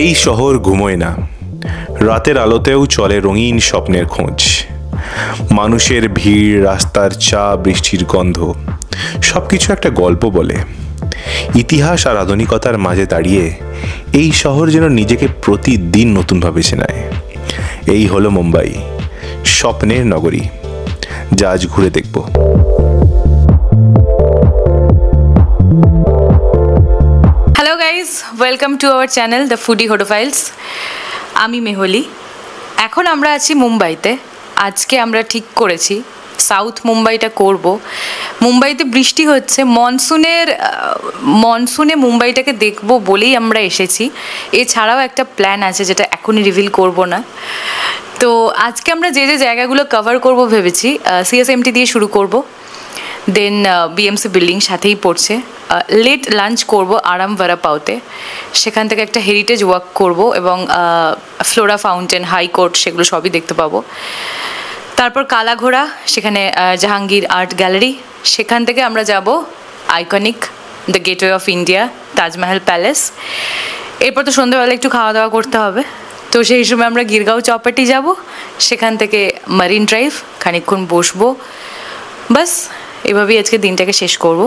এই শহর ঘুমোয় না, রাতের আলোতেও চলে রঙিন স্বপ্নের খোঁজ। মানুষের ভিড়, রাস্তার চা, বৃষ্টির গন্ধ, সবকিছু একটা গল্প বলে। ইতিহাস আর আধুনিকতার মাঝে দাঁড়িয়ে এই শহর যেন নিজেকে প্রতিদিন নতুনভাবে চেনায়। এই হলো মুম্বাই, স্বপ্নের নগরী, যা আজ ঘুরে দেখব। Hello guys, welcome to our channel the foodie হোটোফাইলস। আমি মেহলি। এখন আমরা আছি মুম্বাইতে। আজকে আমরা ঠিক করেছি সাউথ মুম্বাইটা করব। মুম্বাইতে বৃষ্টি হচ্ছে, মনসুনে মুম্বাইটাকে দেখব বলেই আমরা এসেছি। এছাড়াও একটা প্ল্যান আছে যেটা এখনই রিভিল করব না। তো আজকে আমরা যে যে জায়গাগুলো কভার করব ভেবেছি, সিএসএমটি দিয়ে শুরু করব, দেন বিএমসি বিল্ডিং সাথেই পড়ছে। লেট লাঞ্চ করব আরাম ভারাপাওতে, সেখান থেকে একটা হেরিটেজ ওয়াক করব এবং ফ্লোরা ফাউন্টেন, হাইকোর্ট, সেগুলো সবই দেখতে পাবো। তারপর কালাঘোড়া, সেখানে জাহাঙ্গীর আর্ট গ্যালারি, সেখান থেকে আমরা যাব iconic the gateway of India, Taj Mahal palace. এরপর তো সন্ধ্যাবেলা একটু খাওয়া দাওয়া করতে হবে, তো সেই সময় আমরা গিরগাঁও চৌপাটি যাব, সেখান থেকে মারিন ড্রাইভ, খানিকক্ষণ বসবো, বাস এভাবেই আজকে দিনটাকে শেষ করব।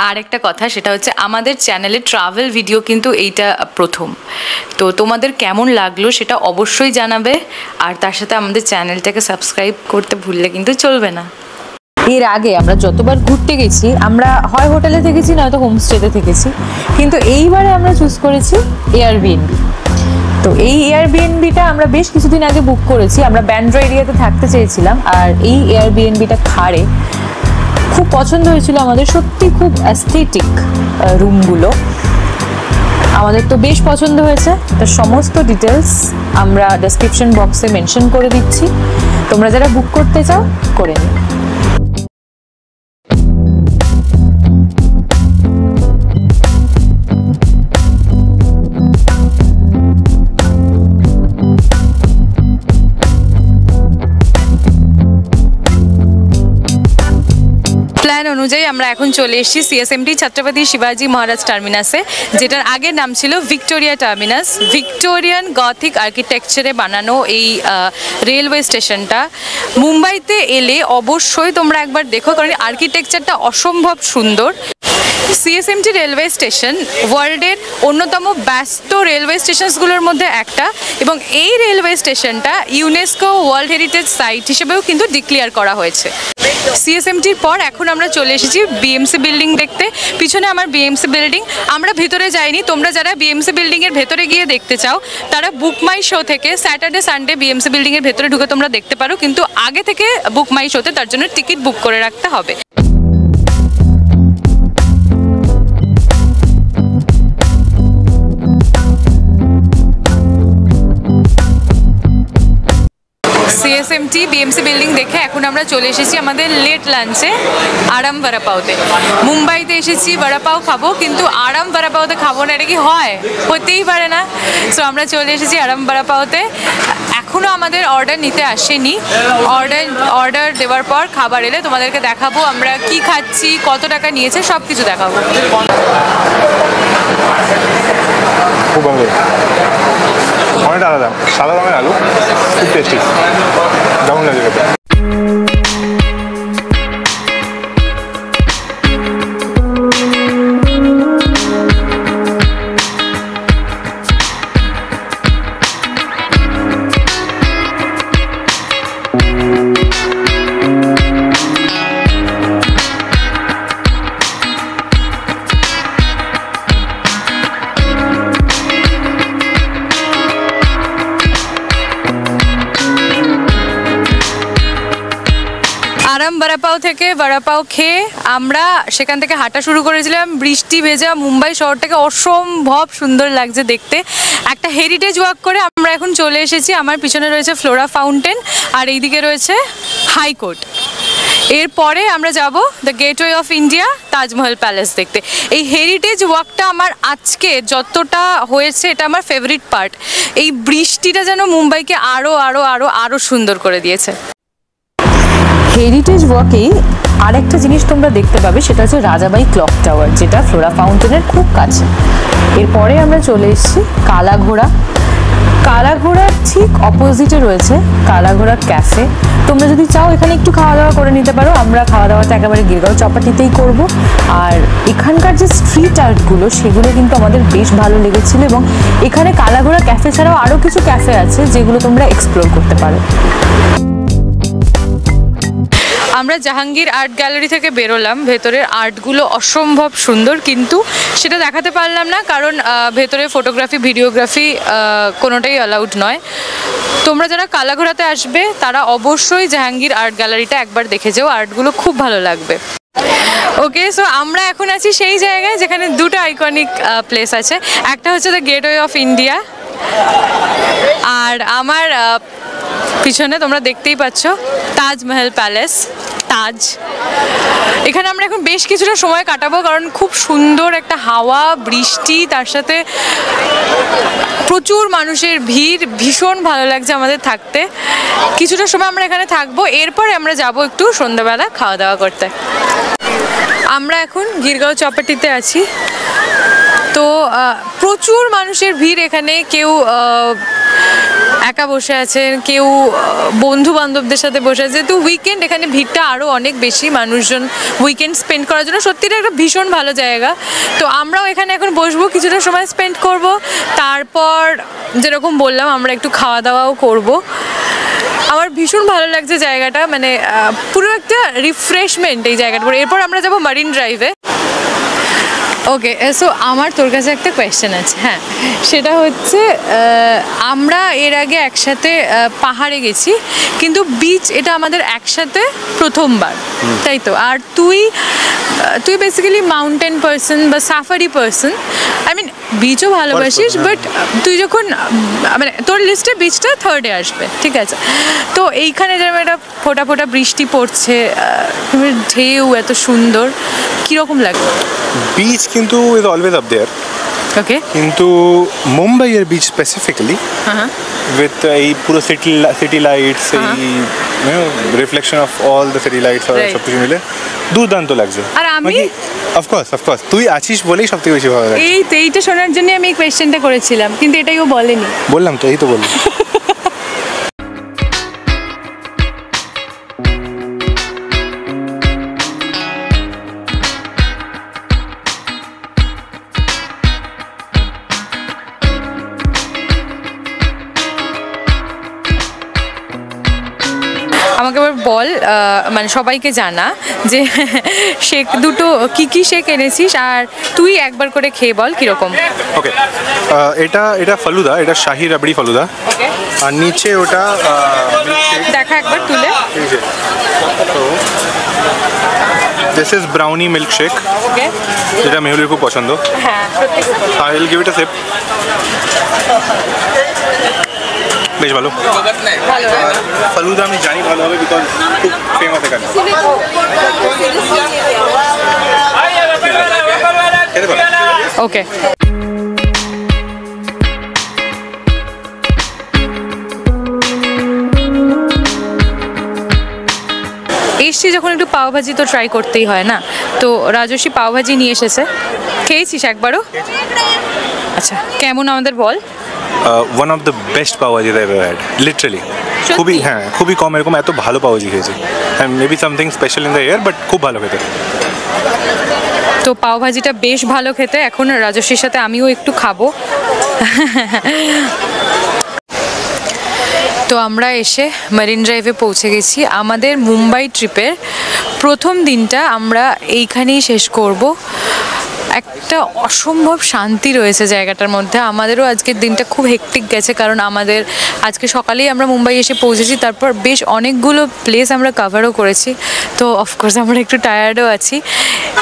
আর একটা কথা, সেটা হচ্ছে আমাদের চ্যানেলে ট্রাভেল ভিডিও কিন্তু এইটা প্রথম। তো তোমাদের কেমন লাগলো সেটা অবশ্যই জানাবে, আর তার সাথে আমাদের চ্যানেলটাকে সাবস্ক্রাইব করতে ভুললে কিন্তু চলবে না। এর আগে আমরা যতবার ঘুরতে গেছি, আমরা হয় হোটেলে থেকেছি নয়তো হোমস্টেতে থেকেছি, কিন্তু এইবারে আমরা চুজ করেছি এয়ারবিএনবি। তো এই এয়ারবিএনবিটা আমরা বেশ কিছুদিন আগে বুক করেছি। আমরা ব্যান্ড্রা এরিয়াতে থাকতে চেয়েছিলাম, আর এই এয়ারবিএনবিটা খাড়ে খুব পছন্দ হয়েছিল আমাদের, সত্যি খুব অ্যাস্থেটিক রুমগুলো, আমাদের তো বেশ পছন্দ হয়েছে। তার সমস্ত ডিটেলস আমরা ডেসক্রিপশন বক্সে মেনশন করে দিচ্ছি, তোমরা যারা বুক করতে চাও করে নিও। প্ল্যান অনুযায়ী আমরা এখন চলে এসেছি সিএসএমটি ছত্রপতি শিবাজি মহারাজ টার্মিনাসে, যেটার আগের নাম ছিল ভিক্টোরিয়া টার্মিনাস। ভিক্টোরিয়ান গথিক আর্কিটেকচারে বানানো এই রেলওয়ে স্টেশনটা মুম্বাইতে এলে অবশ্যই তোমরা একবার দেখো, কারণ আর্কিটেকচারটা অসম্ভব সুন্দর। সিএসএমটি রেলওয়ে স্টেশন ওয়ার্ল্ডের অন্যতম ব্যস্ত রেলওয়ে স্টেশনসগুলোর মধ্যে একটা, এবং এই রেলওয়ে স্টেশনটা ইউনেস্কো ওয়ার্ল্ড হেরিটেজ সাইট হিসেবেও কিন্তু ডিক্লেয়ার করা হয়েছে। সিএসএমটির পর এখন আমরা চলে এসেছি বিএমসি বিল্ডিং দেখতে। পিছনে আমার বিএমসি বিল্ডিং, আমরা ভিতরে যাইনি। তোমরা যারা বিএমসি বিল্ডিংয়ের ভেতরে গিয়ে দেখতে চাও, তারা বুক মাই শো থেকে স্যাটারডে সানডে বিএমসি বিল্ডিংয়ের ভেতরে ঢুকে তোমরা দেখতে পারো, কিন্তু আগে থেকে বুক মাই শোতে তার জন্য টিকিট বুক করে রাখতে হবে। সিএসএমটি বিএমসি বিল্ডিং দেখে এখন আমরা চলে এসেছি আমাদের লেট লাঞ্চে আরাম ভারাপাওতে। মুম্বাইতে এসেছি ভারাপাও খাবো, কিন্তু আরাম ভারাপাওতে খাবো না, এটা কি হয়? হতেই পারে না। সো আমরা চলে এসেছি আরাম ভারাপাওতে। এখনও আমাদের অর্ডার নিতে আসেনি। অর্ডার দেওয়ার পর খাবার এলে তোমাদেরকে দেখাবো আমরা কি খাচ্ছি, কত টাকা নিয়েছে, সব কিছু দেখাবো। খুব ভালো, অনেকটা আলাদা, সাদা রঙের আলু, খুব টেস্টি, দারুণ লাগে খেতে। আরাম ভারাপাও থেকে ভারাপাও খেয়ে আমরা সেখান থেকে হাঁটা শুরু করেছিলাম। বৃষ্টি ভেজা মুম্বাই শহরটাকে অসম্ভব সুন্দর লাগছে দেখতে। একটা হেরিটেজ ওয়াক করে আমরা এখন চলে এসেছি। আমার পিছনে রয়েছে ফ্লোরা ফাউন্টেন, আর এইদিকে রয়েছে হাইকোর্ট। এরপরে আমরা যাব the gateway of India, Taj Mahal palace দেখতে। এই হেরিটেজ ওয়াকটা আমার আজকে যতটা হয়েছে এটা আমার ফেভারিট পার্ট। এই বৃষ্টিটা যেন মুম্বাইকে আরও আরও আরও আরও সুন্দর করে দিয়েছে। হেরিটেজ ওয়াকেই আরেকটা জিনিস তোমরা দেখতে পাবে, সেটা হচ্ছে রাজাবাই ক্লক টাওয়ার, যেটা ফ্লোরা ফাউন্টেনের খুব কাছে। এরপরে আমরা চলে এসেছি কালাঘোড়া। কালাঘোড়ার ঠিক অপোজিটে রয়েছে কালাঘোড়া ক্যাফে। তোমরা যদি চাও এখানে একটু খাওয়া দাওয়া করে নিতে পারো। আমরা খাওয়া দাওয়াটা একেবারে গিরগাঁও চপাটিতেই করব। আর এখানকার যে স্ট্রিট আর্টগুলো সেগুলো কিন্তু আমাদের বেশ ভালো লেগেছিল, এবং এখানে কালাঘোড়া ক্যাফে ছাড়াও আরও কিছু ক্যাফে আছে যেগুলো তোমরা এক্সপ্লোর করতে পারো। আমরা জাহাঙ্গীর আর্ট গ্যালারি থেকে বেরোলাম। ভেতরের আর্টগুলো অসম্ভব সুন্দর, কিন্তু সেটা দেখাতে পারলাম না কারণ ভেতরে ফটোগ্রাফি ভিডিওগ্রাফি কোনোটাই অ্যালাউড নয়। তোমরা যারা কালাঘোড়াতে আসবে তারা অবশ্যই জাহাঙ্গীর আর্ট গ্যালারিটা একবার দেখে যাও, আর্টগুলো খুব ভালো লাগবে। ওকে, সো আমরা এখন আছি সেই জায়গায় যেখানে দুটো আইকনিক প্লেস আছে। একটা হচ্ছে দ্য গেটওয়ে অফ ইন্ডিয়া, আর আমার পিছনে তোমরা দেখতেই পাচ্ছ তাজমহল প্যালেস, তাজ। এখানে আমরা এখন বেশ কিছুটা সময় কাটাবো কারণ খুব সুন্দর একটা হাওয়া, বৃষ্টি, তার সাথে প্রচুর মানুষের ভিড়, ভীষণ ভালো লাগছে আমাদের থাকতে। কিছুটা সময় আমরা এখানে থাকবো, এরপরে আমরা যাব একটু সন্ধ্যাবেলা খাওয়া দাওয়া করতে। আমরা এখন গিরগাঁও চপাটিতে আছি। তো প্রচুর মানুষের ভিড় এখানে। কেউ একা বসে আছেন, কেউ বন্ধু বান্ধবদের সাথে বসে আছে। যেহেতু উইকেন্ড, এখানে ভিড়টা আরও অনেক বেশি, মানুষজন উইকেন্ড স্পেন্ড করার জন্য সত্যিটা একটা ভীষণ ভালো জায়গা। তো আমরাও এখানে এখন বসবো, কিছুটা সময় স্পেন্ড করব, তারপর যেরকম বললাম আমরা একটু খাওয়া দাওয়াও করব। আমার ভীষণ ভালো লাগছে জায়গাটা, মানে পুরো একটা রিফ্রেশমেন্ট এই জায়গাটা। এরপর আমরা যাবো মারিন ড্রাইভে। ওকে, সো আমার তোর কাছে একটা কোয়েশ্চেন আছে। হ্যাঁ, সেটা হচ্ছে আমরা এর আগে একসাথে পাহাড়ে গেছি, কিন্তু বিচ এটা আমাদের একসাথে প্রথমবার, তাই তো? আর তুই বেসিক্যালি মাউন্টেন পার্সন বা সাফারি পার্সন। আই মিন বিচও ভালোবাসিস, বাট তুই যখন মানে তোর লিস্টে বিচটা থার্ডে আসবে, ঠিক আছে? তো এইখানে যেরকম একটা ফোটা ফোটা বৃষ্টি পড়ছে, ঢেউ এত সুন্দর, কীরকম লাগে? বিচ কিন্তু is always up there. Okay, কিন্তু মুম্বাইয়ের বিচ স্পেসিফিক্যালি উইথ এই পুরো সিটি লাইটস, এই reflection of all the city lights আর সব কিছু মিলে দুর্দান্ত লাগছে। আর আমি অফকোর্স তুই আছিস বলেই সব থেকে বেশি ভালো লাগে। এইটা শোনার জন্য আমি এই কোয়েশ্চেনটা করেছিলাম, কিন্তু এটাই ও বলেনি। বললাম তো, এই তো বললাম। আমাকে এবার বল, মানে সবাইকে জানা যে শেক দুটো কি শেক এনেছিস, আর তুই একবার করে খেয়ে বল কীরকম। ওকে, এটা ফালুদা, এটা শাহি রাবড়ি ফালুদা। আর নিচে ওটা দেখা একবার তুলে। This is brownie milk shake, যেটা মেহুলির খুব পছন্দ। হ্যাঁ, I will give it a sheep. বেশ ভালো। ফালুদা আমি জানি ভালো হবে, বিকজ খুব ফেমাস এখানে। ওকে, এসছি যখন একটু পাওভাজি তো ট্রাই করতেই হয় না? তো রাজস্বী পাওভাজি নিয়ে এসেছে, খেয়েছিস একবারও? আচ্ছা, কেমন আমাদের বল। One of the best pav bhaji I ever had, literally. খুবই কম এরকম এত ভালো পাওভাজি খেয়েছি। Maybe something special in the air, but খুব ভালো খেতে। তো পাওভাজিটা বেশ ভালো খেতে। এখন রাজস্বীর সাথে আমিও একটু খাবো। তো আমরা এসে মারিন ড্রাইভে পৌঁছে গেছি। আমাদের মুম্বাই ট্রিপের প্রথম দিনটা আমরা এইখানেই শেষ করব। একটা অসম্ভব শান্তি রয়েছে জায়গাটার মধ্যে। আমাদেরও আজকের দিনটা খুব হেক্টিক গেছে, কারণ আমাদের আজকে সকালেই আমরা মুম্বাই এসে পৌঁছেছি, তারপর বেশ অনেকগুলো প্লেস আমরা কভারও করেছি। তো অফকোর্স আমরা একটু টায়ার্ডও আছি।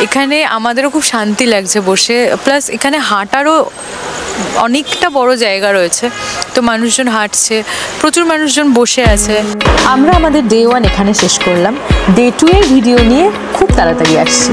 এখানে আমাদেরও খুব শান্তি লাগছে বসে, প্লাস এখানে হাঁটারও অনেকটা বড় জায়গা রয়েছে। তো মানুষজন হাঁটছে, প্রচুর মানুষজন বসে আছে। আমরা আমাদের ডে 1 এখানে শেষ করলাম। ডে 2 এর ভিডিও নিয়ে খুব তাড়াতাড়ি আসছি।